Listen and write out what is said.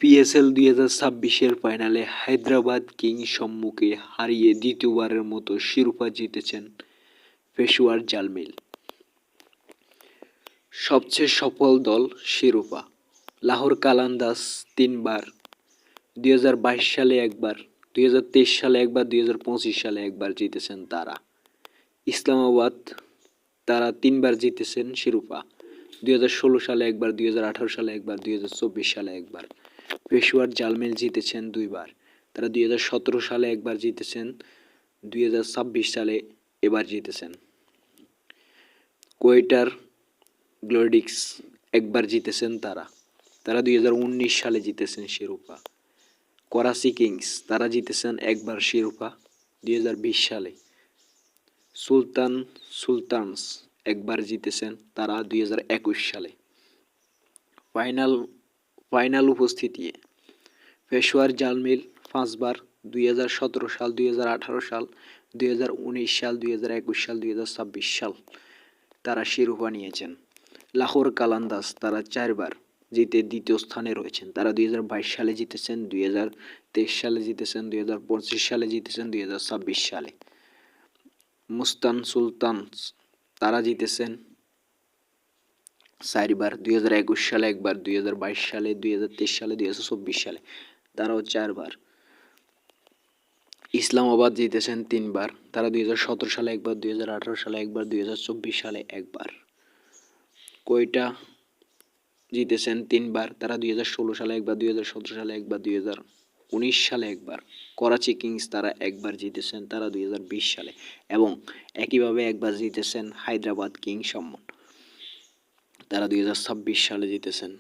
PSL 2026-এর ফাইনালে Hyderabad Kings সম্মুখে হারিয়ে দ্বিতীয়বারের মতো শিরোপা জিতেছেন পেশোয়ার জালমিল। সবচেয়ে সফল দল শিরোপা। লাহোর কালান্দার্স 3 বার, 2022 সালে একবার, 2023 সালে একবার, 2025 সালে একবার জিতেছেন তারা। ইসলামাবাদ তারা 3 বার জিতেছেন শিরোপা, 2016 সালে একবার, 2018 সালে একবার, 2024 সালে একবার। পেশোয়ার জালমিল জিতেছেন 2 বার, তারা 2017 সালে একবার জিতেছেন, 2026 সালে এবার জিতেছেন। কোয়েটার গ্লোডিক্স একবার জিতেছেন তারা 2019 সালে জিতেছেন শিরোপা। করাচি কিংস তারা জিতেছেন একবার শিরোপা 2020 সালে। সুলতানস একবার জিতেছেন তারা 2021 সালে। ফাইনাল উপস্থিতি পেশোয়ার জালমিল 5 বার, 2017 সাল, 2018 সাল, 2019 সাল, 2021 সাল, 2026 সাল তারা শিরোপা নিয়েছেন। লাহোর কালান্দার্স তারা 4 বার জিতে দ্বিতীয় স্থানে রয়েছেন, তারা 2022 সালে জিতেছেন, 2023 সালে জিতেছেন, 2025 সালে জিতেছেন, 2026 সালে। মুস্তান সুলতানস তারা জিতেছেন 4 বার, 2021 সালে একবার, 2022 সালে, 2023 সালে, 2024 সালে তারাও 4 বার। ইসলামাবাদ জিতেছেন 3 বার, তারা 2017 সালে একবার, 2018 সালে একবার, 2024 সালে একবার। কোয়েটা জিতেছেন 3 বার, তারা 2016 সালে একবার, 2017 সালে একবার, 2019 সালে একবার। করাচি কিংস তারা একবার জিতেছেন, তারা 2020 সালে, এবং একইভাবে একবার জিতেছেন হায়দ্রাবাদ কিংস সম্মান, তারা 2026 সালে জিতেছেন।